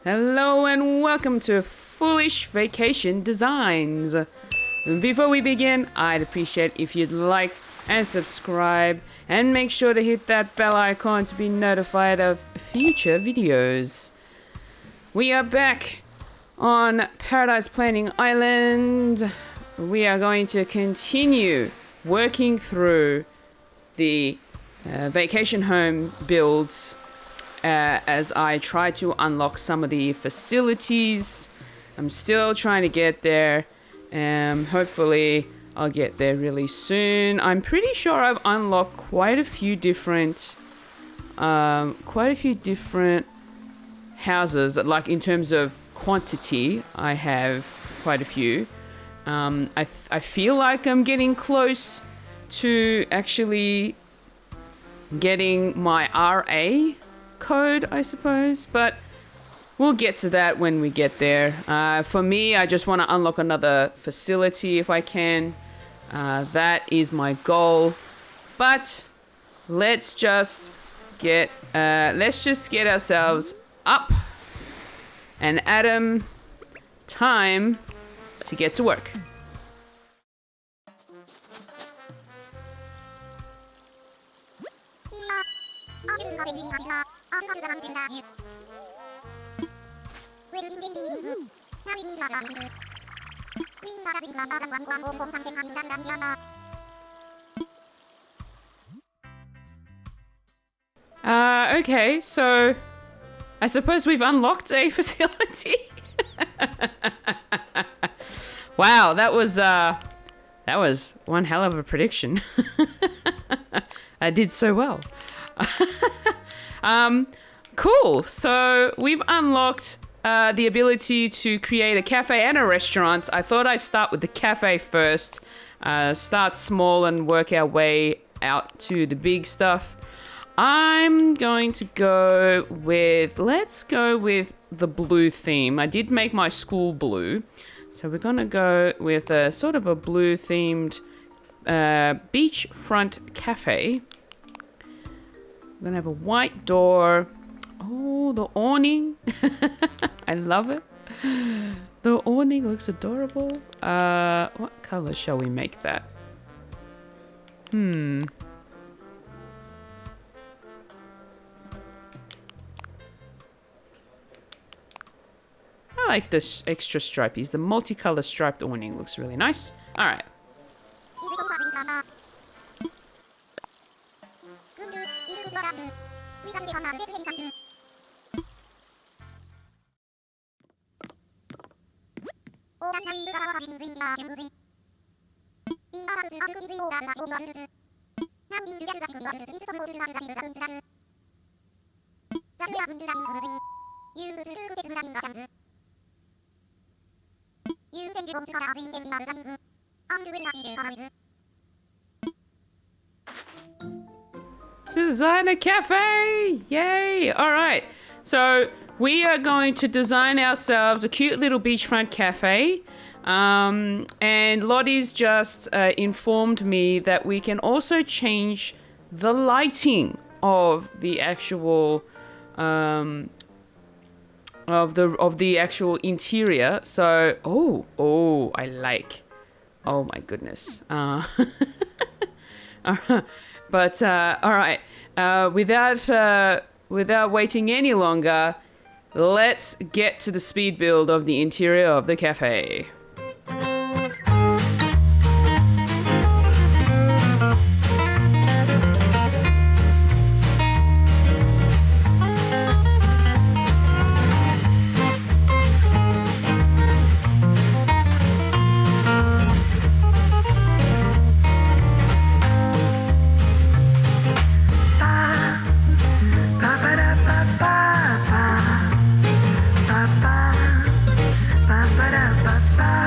Hello and welcome to Foolish Vacation Designs. Before we begin, I'd appreciate if you'd like and subscribe and make sure to hit that bell icon to be notified of future videos. We are back on Paradise Planning Island. We are going to continue working through the vacation home builds as I try to unlock some of the facilities. I'm still trying to get there. Hopefully I'll get there really soon. I'm pretty sure I've unlocked quite a few different houses. Like in terms of quantity, I have quite a few. I feel like I'm getting close to actually getting my RA code, I suppose, but we'll get to that when we get there. For me, I just want to unlock another facility if I can. That is my goal. But let's just get ourselves up and Adam time to get to work. Okay, so I suppose we've unlocked a facility. Wow, that was one hell of a prediction. I did so well. Cool. So we've unlocked the ability to create a cafe and a restaurant. I thought I'd start with the cafe first. Start small and work our way out to the big stuff. I'm going to go with, let's go with the blue theme. I did make my school blue. So we're going to go with a sort of a blue themed beachfront cafe. We're going to have a white door. Oh, the awning. I love it. The awning looks adorable. What color shall we make that? I like this extra stripies. The multicolor striped awning looks really nice. All right. Design a cafe! Yay! All right. So we are going to design ourselves a cute little beachfront cafe. And Lottie's just informed me that we can also change the lighting of the actual of the actual interior. So I like. Oh my goodness. But all right. Without waiting any longer, let's get to the speed build of the interior of the cafe. Ba ba ba ba ba ba ba ba.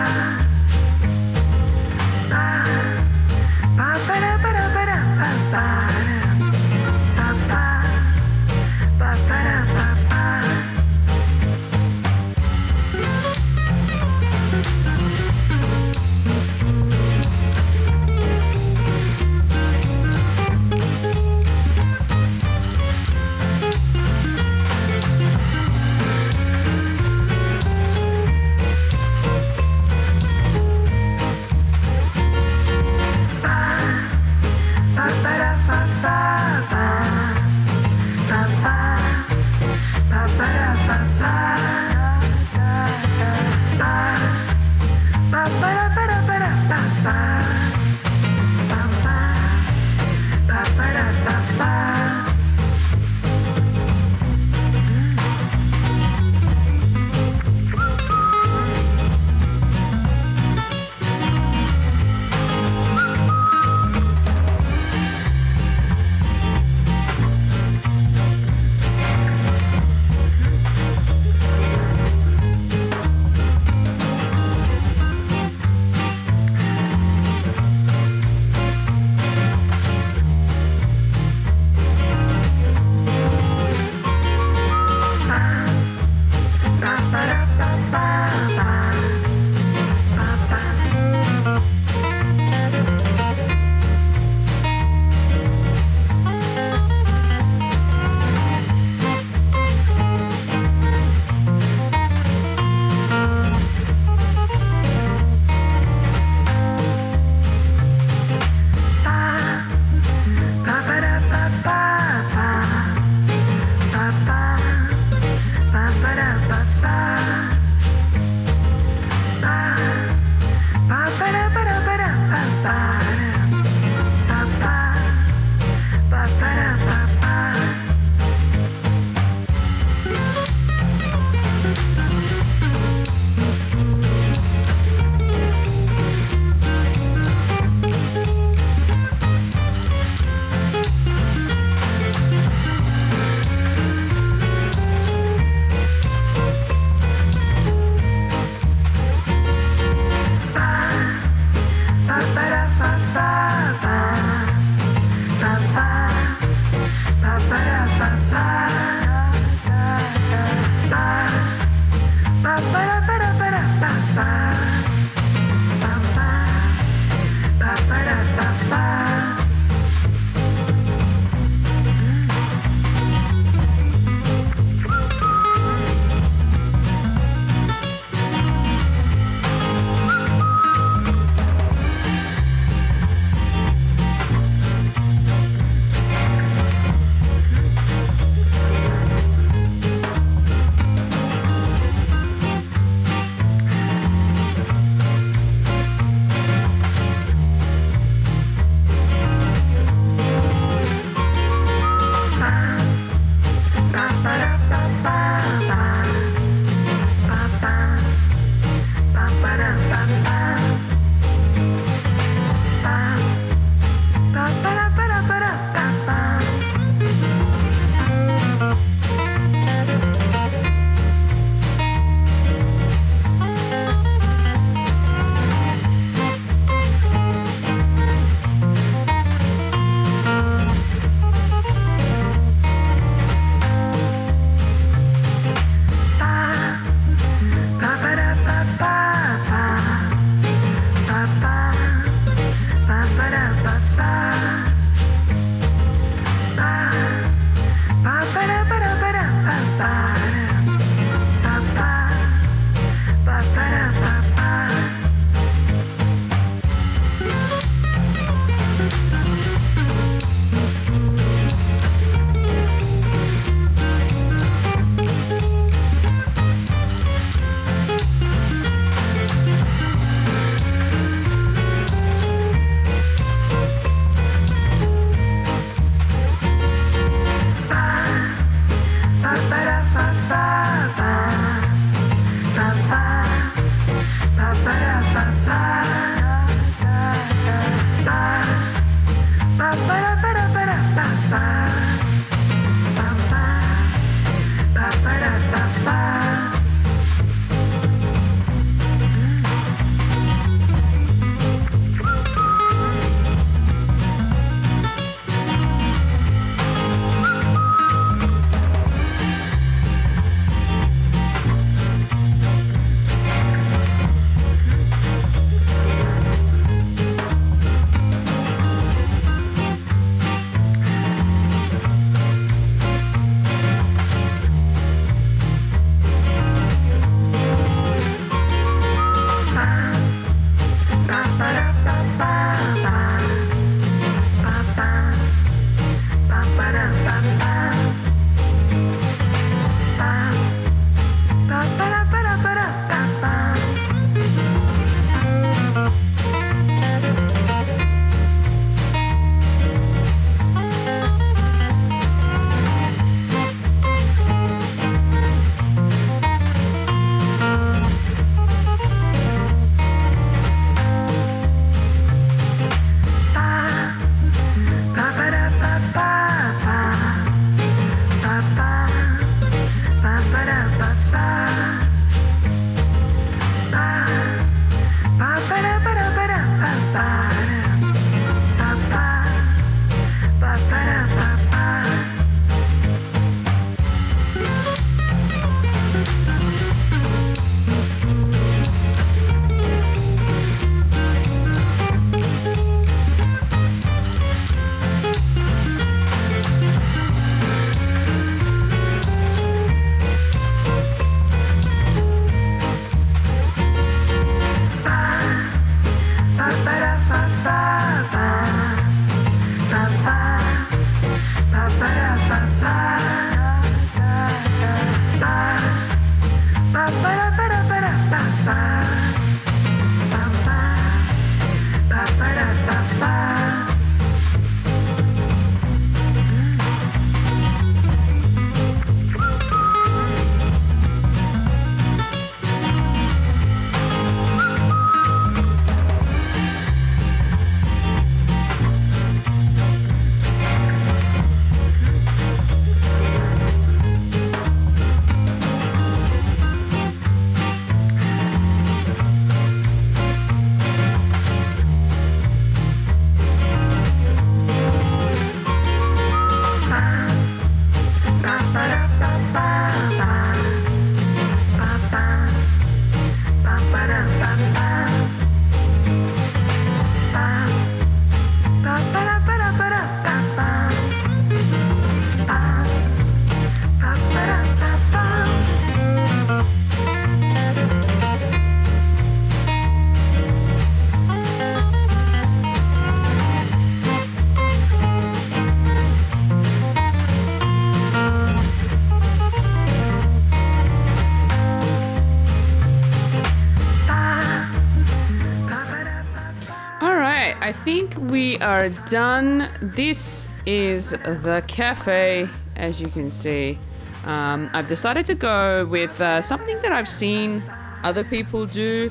I think we are done. This is the cafe, as you can see. I've decided to go with something that I've seen other people do.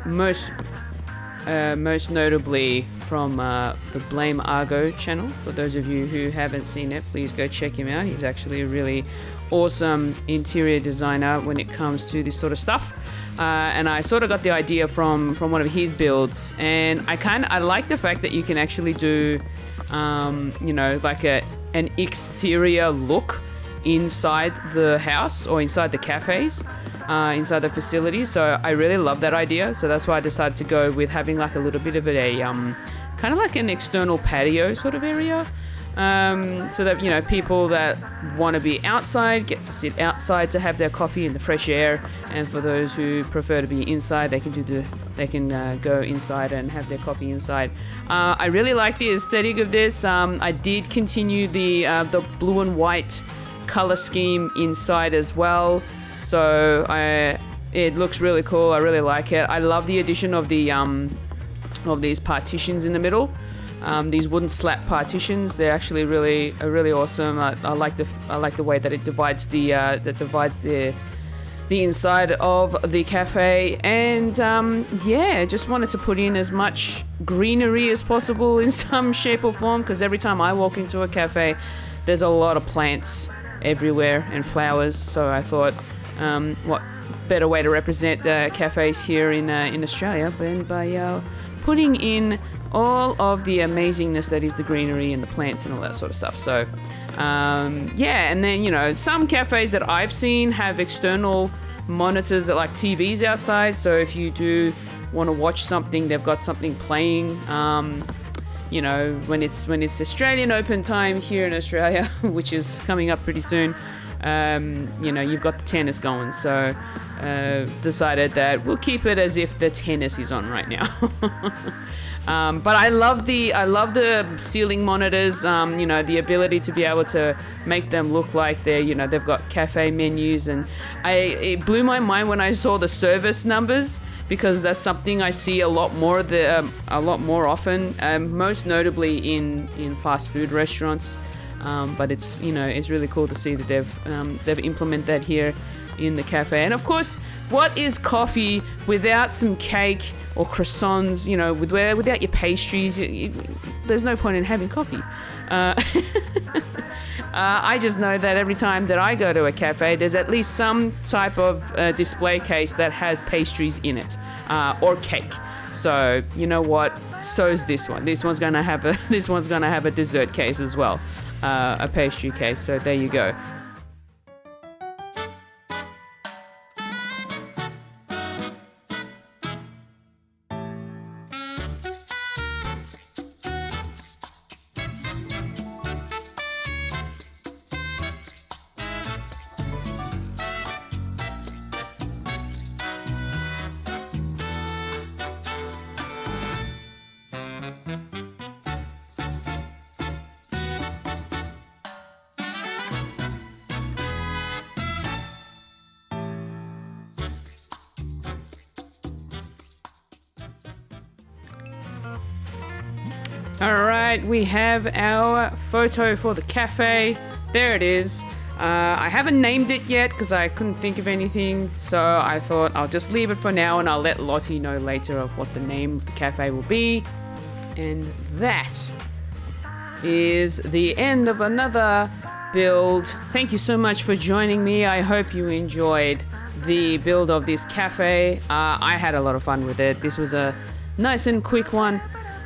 Most notably from the Blame Argo channel. For those of you who haven't seen it, please go check him out. He's actually a really awesome interior designer when it comes to this sort of stuff. And I sort of got the idea from one of his builds, and I like the fact that you can actually do, you know, like an exterior look inside the house or inside the cafes, inside the facilities. So I really love that idea. So that's why I decided to go with having like a little bit of a kind of like an external patio sort of area. So that, you know, people that want to be outside get to sit outside to have their coffee in the fresh air, and for those who prefer to be inside, they can go inside and have their coffee inside. I really like the aesthetic of this. I did continue the blue and white color scheme inside as well, so it looks really cool. I really like it. I love the addition of the of these partitions in the middle. These wooden slat partitions, they're actually really awesome. I like the way that it divides the inside of the cafe, and yeah, just wanted to put in as much greenery as possible in some shape or form, because every time I walk into a cafe, there's a lot of plants everywhere and flowers. So I thought, what better way to represent cafes here in Australia than by putting in all of the amazingness that is the greenery and the plants and all that sort of stuff. So yeah, and then, you know, some cafes that I've seen have external monitors that like TVs outside, so if you do want to watch something, they've got something playing. You know, when it's Australian open time here in Australia, which is coming up pretty soon, you know, you've got the tennis going. So decided that we'll keep it as if the tennis is on right now. But I love the ceiling monitors. You know, the ability to be able to make them look like they're, you know, they've got cafe menus, and it blew my mind when I saw the service numbers, because that's something I see a lot more often, most notably in fast food restaurants. But it's, you know, it's really cool to see that they've implemented that here in the cafe. And of course, what is coffee without some cake or croissants? You know, without your pastries, there's no point in having coffee. I just know that every time that I go to a cafe, there's at least some type of display case that has pastries in it, or cake. So you know what? So's this one. This one's gonna have a dessert case as well, a pastry case. So there you go. Alright, we have our photo for the cafe. There it is. I haven't named it yet because I couldn't think of anything, so I thought I'll just leave it for now and I'll let Lottie know later of what the name of the cafe will be. And that is the end of another build. Thank you so much for joining me. I hope you enjoyed the build of this cafe. I had a lot of fun with it. This was a nice and quick one.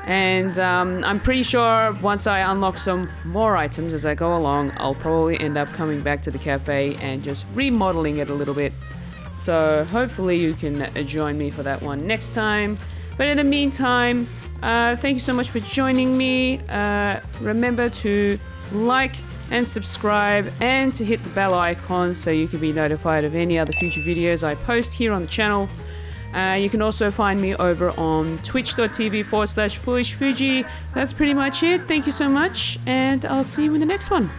And I'm pretty sure once I unlock some more items as I go along, I'll probably end up coming back to the cafe and just remodeling it a little bit. So hopefully you can join me for that one next time. But in the meantime, thank you so much for joining me. Remember to like and subscribe and to hit the bell icon so you can be notified of any other future videos I post here on the channel. You can also find me over on twitch.tv/FoolishFuji. That's pretty much it. Thank you so much, and I'll see you in the next one.